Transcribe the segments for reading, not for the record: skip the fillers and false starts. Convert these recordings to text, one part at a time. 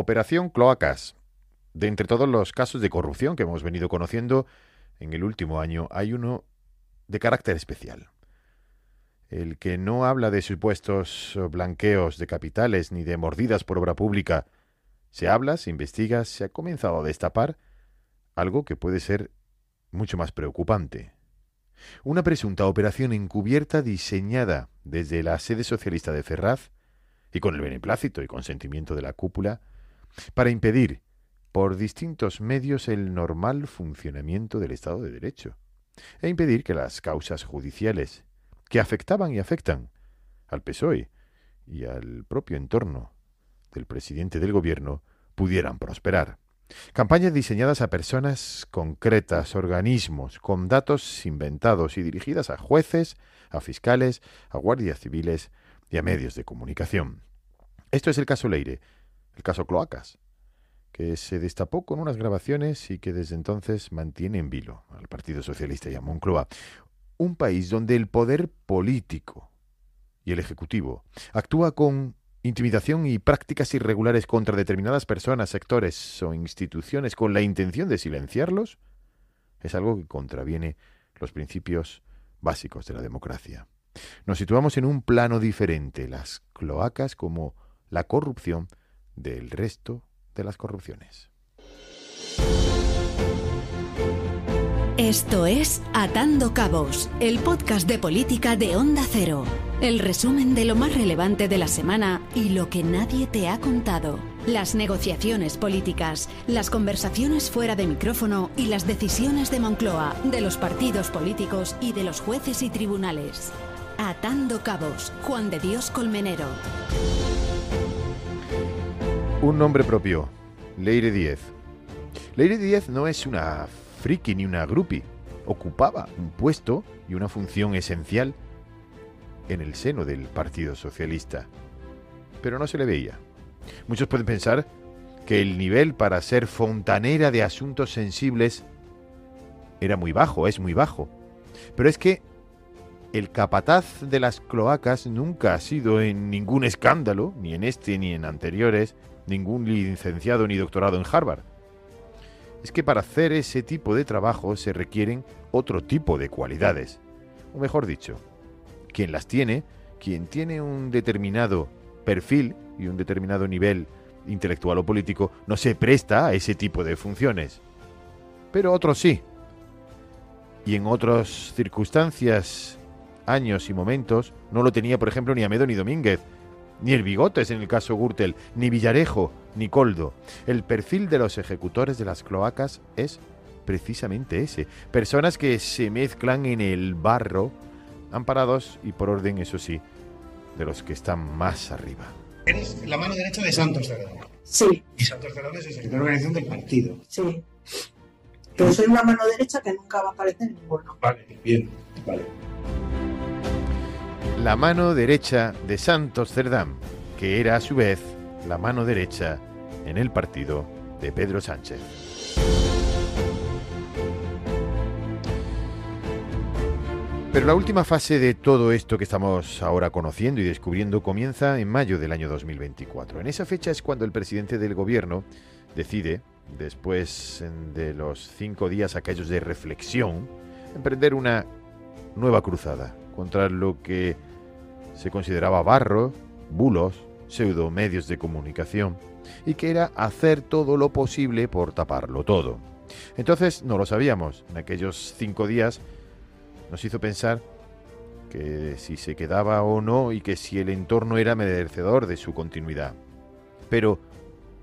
Operación Cloacas. De entre todos los casos de corrupción que hemos venido conociendo en el último año, hay uno de carácter especial. El que no habla de supuestos blanqueos de capitales ni de mordidas por obra pública. Se habla, se investiga, se ha comenzado a destapar algo que puede ser mucho más preocupante. Una presunta operación encubierta diseñada desde la sede socialista de Ferraz y con el beneplácito y consentimiento de la cúpula para impedir por distintos medios el normal funcionamiento del Estado de Derecho e impedir que las causas judiciales que afectaban y afectan al PSOE y al propio entorno del presidente del gobierno pudieran prosperar. Campañas diseñadas a personas concretas, organismos, con datos inventados y dirigidas a jueces, a fiscales, a guardias civiles y a medios de comunicación. Esto es el caso Leire, el caso Cloacas, que se destapó con unas grabaciones y que desde entonces mantiene en vilo al Partido Socialista y a Moncloa. Un país donde el poder político y el ejecutivo actúa con intimidación y prácticas irregulares contra determinadas personas, sectores o instituciones con la intención de silenciarlos, es algo que contraviene los principios básicos de la democracia. Nos situamos en un plano diferente, las cloacas como la corrupción del resto de las corrupciones. Esto es Atando Cabos, el podcast de política de Onda Cero. El resumen de lo más relevante de la semana y lo que nadie te ha contado. Las negociaciones políticas, las conversaciones fuera de micrófono y las decisiones de Moncloa, de los partidos políticos y de los jueces y tribunales. Atando Cabos, Juan de Dios Colmenero. Un nombre propio, Leire Díez. Leire Díez no es una friki ni una groupie. Ocupaba un puesto y una función esencial en el seno del Partido Socialista, pero no se le veía. Muchos pueden pensar que el nivel para ser fontanera de asuntos sensibles era muy bajo, es muy bajo. Pero es que el capataz de las cloacas nunca ha sido en ningún escándalo, ni en este ni en anteriores, ningún licenciado ni doctorado en Harvard. Es que para hacer ese tipo de trabajo se requieren otro tipo de cualidades. O mejor dicho, quien las tiene, quien tiene un determinado perfil y un determinado nivel intelectual o político, no se presta a ese tipo de funciones. Pero otros sí. Y en otras circunstancias, años y momentos, no lo tenía, por ejemplo, ni Amedo ni Domínguez, ni el Bigotes en el caso Gürtel, ni Villarejo, ni Koldo. El perfil de los ejecutores de las cloacas es precisamente ese. Personas que se mezclan en el barro, amparados y por orden, eso sí, de los que están más arriba. Eres la mano derecha de Santos Cerdán. Sí. Y Santos Cerdán es el secretario de organización del partido. Sí. Pero soy una mano derecha que nunca va a aparecer en ninguno. Vale, bien, vale. La mano derecha de Santos Cerdán, que era a su vez la mano derecha en el partido de Pedro Sánchez. Pero la última fase de todo esto que estamos ahora conociendo y descubriendo comienza en mayo del año 2024. En esa fecha es cuando el presidente del gobierno decide, después de los 5 días aquellos de reflexión, emprender una nueva cruzada contra lo que se consideraba barro, bulos, pseudomedios de comunicación, y que era hacer todo lo posible por taparlo todo. Entonces no lo sabíamos. En aquellos 5 días nos hizo pensar que si se quedaba o no y que si el entorno era merecedor de su continuidad. Pero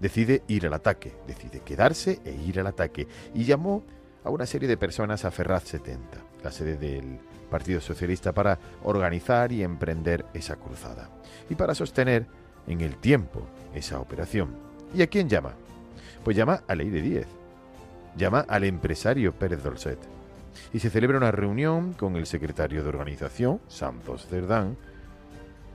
decide ir al ataque, decide quedarse e ir al ataque, y llamó a una serie de personas a Ferraz 70, la sede del Partido Socialista, para organizar y emprender esa cruzada y para sostener en el tiempo esa operación. ¿Y a quién llama? Pues llama a Leire Díez, llama al empresario Pérez Dolcet, y se celebra una reunión con el secretario de organización, Santos Cerdán,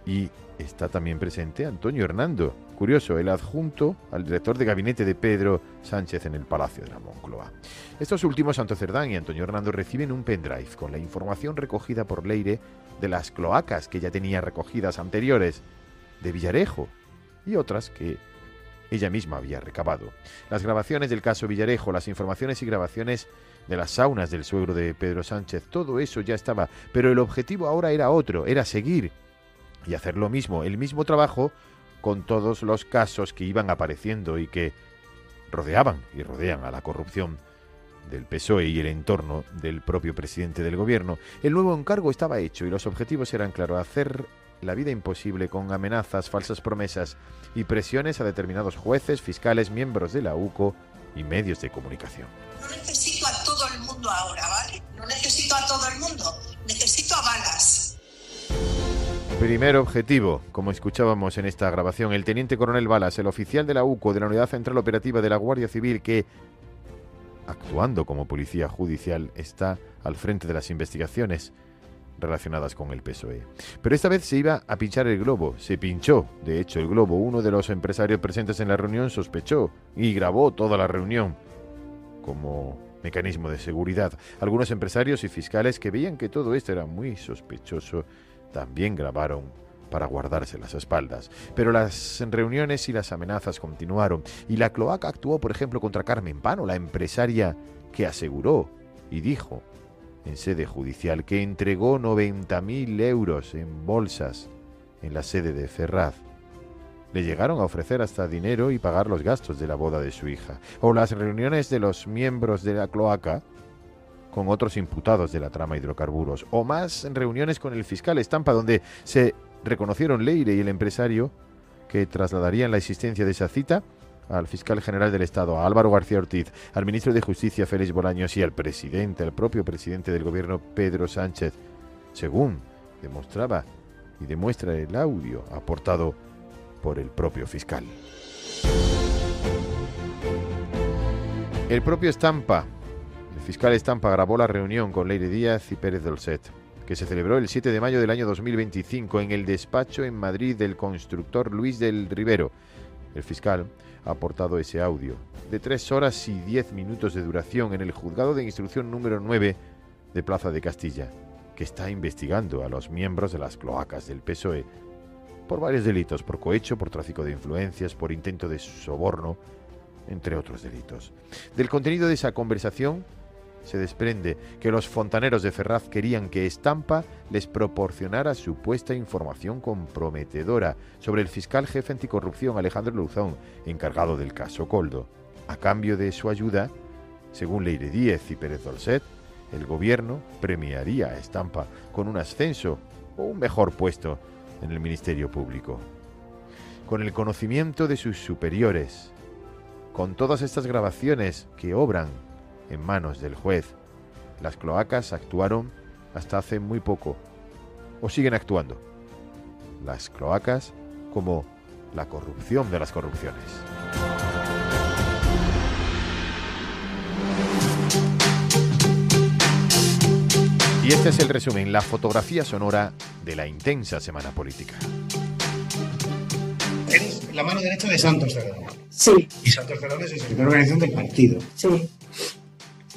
y está también presente Antonio Hernando, curioso, el adjunto al director de gabinete de Pedro Sánchez en el Palacio de la Moncloa. Estos últimos, Santos Cerdán y Antonio Hernando, reciben un pendrive con la información recogida por Leire de las cloacas que ya tenía recogidas anteriores, de Villarejo, y otras que ella misma había recabado. Las grabaciones del caso Villarejo, las informaciones y grabaciones de las saunas del suegro de Pedro Sánchez, todo eso ya estaba, pero el objetivo ahora era otro, era seguir y hacer lo mismo, el mismo trabajo con todos los casos que iban apareciendo y que rodeaban y rodean a la corrupción del PSOE y el entorno del propio presidente del gobierno. El nuevo encargo estaba hecho y los objetivos eran claros: hacer la vida imposible con amenazas, falsas promesas y presiones a determinados jueces, fiscales, miembros de la UCO y medios de comunicación. No necesito a todo el mundo ahora, ¿vale? No necesito a todo el mundo, necesito a Balas. Primer objetivo, como escuchábamos en esta grabación, el teniente coronel Balas, el oficial de la UCO, de la Unidad Central Operativa de la Guardia Civil, que, actuando como policía judicial, está al frente de las investigaciones relacionadas con el PSOE. Pero esta vez se iba a pinchar el globo, se pinchó, de hecho, el globo. Uno de los empresarios presentes en la reunión sospechó y grabó toda la reunión como mecanismo de seguridad. Algunos empresarios y fiscales que veían que todo esto era muy sospechoso también grabaron para guardarse las espaldas. Pero las reuniones y las amenazas continuaron y la cloaca actuó, por ejemplo, contra Carmen Pano, la empresaria que aseguró y dijo en sede judicial que entregó 90.000 euros en bolsas en la sede de Ferraz. Le llegaron a ofrecer hasta dinero y pagar los gastos de la boda de su hija. O las reuniones de los miembros de la cloaca con otros imputados de la trama hidrocarburos. O más reuniones con el fiscal Estampa, donde se reconocieron Leire y el empresario que trasladarían la existencia de esa cita al fiscal general del Estado, a Álvaro García Ortiz, al ministro de Justicia Félix Bolaños y al presidente, al propio presidente del gobierno Pedro Sánchez, según demostraba y demuestra el audio aportado por el propio fiscal. El propio Estampa, el fiscal Estampa, grabó la reunión con Leire Díaz y Pérez Dolcet, que se celebró el 7 de mayo del año 2025 en el despacho en Madrid del constructor Luis del Rivero. El fiscal ha aportado ese audio de 3 horas y 10 minutos de duración en el juzgado de instrucción número 9 de Plaza de Castilla, que está investigando a los miembros de las cloacas del PSOE por varios delitos, por cohecho, por tráfico de influencias, por intento de soborno, entre otros delitos. Del contenido de esa conversación se desprende que los fontaneros de Ferraz querían que Estampa les proporcionara supuesta información comprometedora sobre el fiscal jefe anticorrupción Alejandro Luzón, encargado del caso Koldo. A cambio de su ayuda, según Leire Díaz y Pérez Dolcet, el gobierno premiaría a Estampa con un ascenso o un mejor puesto en el Ministerio Público. Con el conocimiento de sus superiores, con todas estas grabaciones que obran en manos del juez, las cloacas actuaron hasta hace muy poco, o siguen actuando, las cloacas como la corrupción de las corrupciones. Y este es el resumen, la fotografía sonora de la intensa semana política. Eres la mano derecha de Santos Cerdán. Sí, Y Santos Cerdán es el secretario de organización del partido. sí.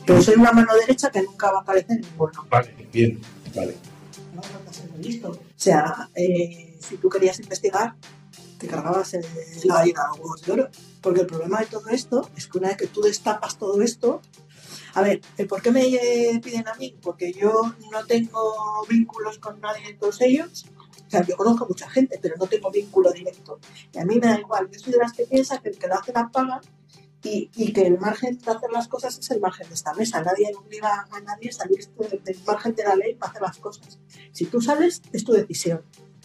Pero soy una mano derecha que nunca va a aparecer en ninguno. Vale, bien, vale. No falta ser listo. O sea, si tú querías investigar, te cargabas la ida a huevos de oro. Porque el problema de todo esto es que una vez que tú destapas todo esto... A ver, ¿el por qué me piden a mí? Porque yo no tengo vínculos con nadie de todos ellos. O sea, yo conozco a mucha gente, pero no tengo vínculo directo. Y a mí me da igual. Yo soy de las que piensa que el que lo hace la paga y que el margen de hacer las cosas es el margen de esta mesa. Nadie obliga a nadie a salir del margen de la ley para hacer las cosas. Si tú sales, es tu decisión.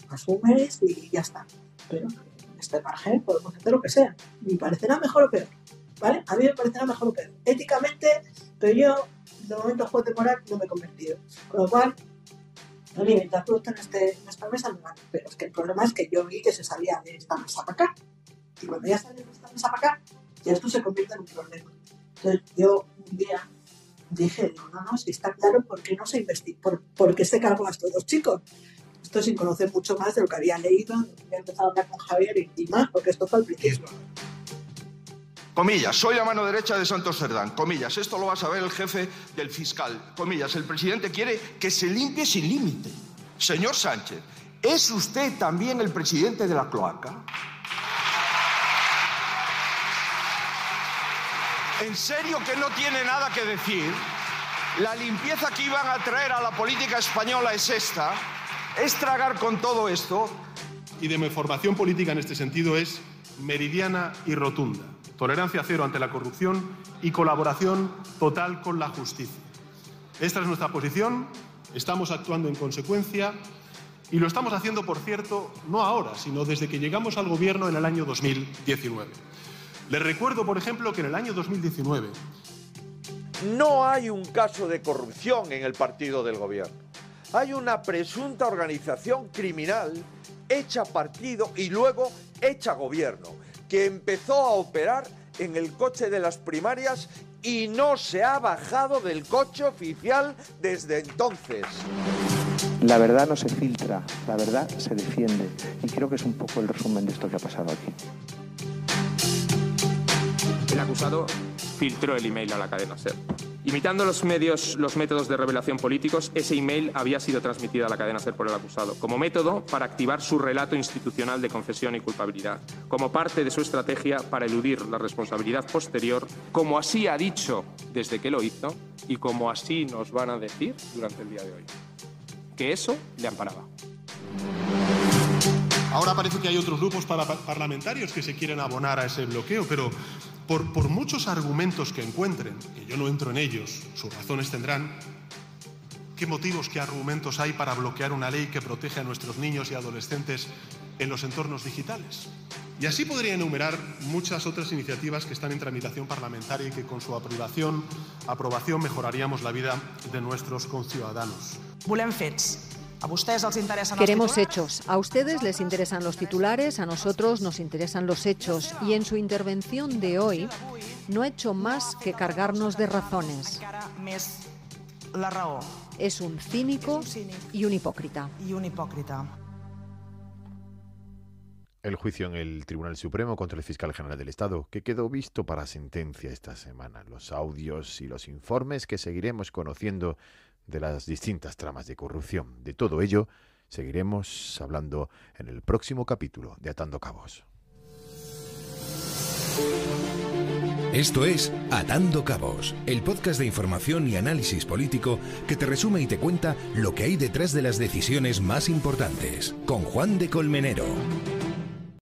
Asumes y ya está. Pero en este margen podemos hacer lo que sea. Me parecerá mejor o peor. ¿Vale? A mí me parecerá mejor o peor. Éticamente, pero yo, de momento, juez de moral no me he convertido. Con lo cual, no me mientras tú estás en esta mesa, no vale. Pero es que el problema es que yo vi que se salía de esta mesa para acá. Y cuando ya sale de esta mesa para acá, ya esto se convierte en un problema. Entonces, yo un día dije, no, si está claro, ¿por qué no se investiga? ¿Por qué se cargó a estos dos chicos? Esto sin conocer mucho más de lo que había leído, había empezado a hablar con Javier y más, porque esto fue al principio. Comillas, soy la mano derecha de Santos Cerdán. Comillas, esto lo va a saber el jefe del fiscal. Comillas, el presidente quiere que se limpie sin límite. Señor Sánchez, ¿es usted también el presidente de la cloaca? ¿En serio que no tiene nada que decir? La limpieza que iban a traer a la política española es esta. Es tragar con todo esto. Y de mi formación política en este sentido es meridiana y rotunda. Tolerancia cero ante la corrupción y colaboración total con la justicia. Esta es nuestra posición, estamos actuando en consecuencia y lo estamos haciendo, por cierto, no ahora, sino desde que llegamos al gobierno en el año 2019. Les recuerdo, por ejemplo, que en el año 2019... No hay un caso de corrupción en el partido del gobierno. Hay una presunta organización criminal hecha partido y luego hecha gobierno, que empezó a operar en el coche de las primarias y no se ha bajado del coche oficial desde entonces. La verdad no se filtra, la verdad se defiende. Y creo que es un poco el resumen de esto que ha pasado aquí. El acusado filtró el email a la cadena SER. Imitando los métodos de revelación políticos, ese email había sido transmitido a la cadena SER por el acusado, como método para activar su relato institucional de confesión y culpabilidad, como parte de su estrategia para eludir la responsabilidad posterior, como así ha dicho desde que lo hizo y como así nos van a decir durante el día de hoy. Que eso le amparaba. Ahora parece que hay otros grupos parlamentarios que se quieren abonar a ese bloqueo, pero por muchos argumentos que encuentren, que yo no entro en ellos, sus razones tendrán, ¿qué motivos, qué argumentos hay para bloquear una ley que protege a nuestros niños y adolescentes en los entornos digitales? Y así podría enumerar muchas otras iniciativas que están en tramitación parlamentaria y que con su aprobación mejoraríamos la vida de nuestros conciudadanos. Volem fets. A ustedes les interesan Queremos hechos. A ustedes les interesan los titulares, a nosotros nos interesan los hechos. Y en su intervención de hoy no ha hecho más que cargarnos de razones. La raó. Es un cínico y un hipócrita. El juicio en el Tribunal Supremo contra el fiscal general del Estado, que quedó visto para sentencia esta semana. Los audios y los informes que seguiremos conociendo de las distintas tramas de corrupción. De todo ello seguiremos hablando en el próximo capítulo de Atando Cabos. Esto es Atando Cabos, el podcast de información y análisis político que te resume y te cuenta lo que hay detrás de las decisiones más importantes, con Juan de Colmenero.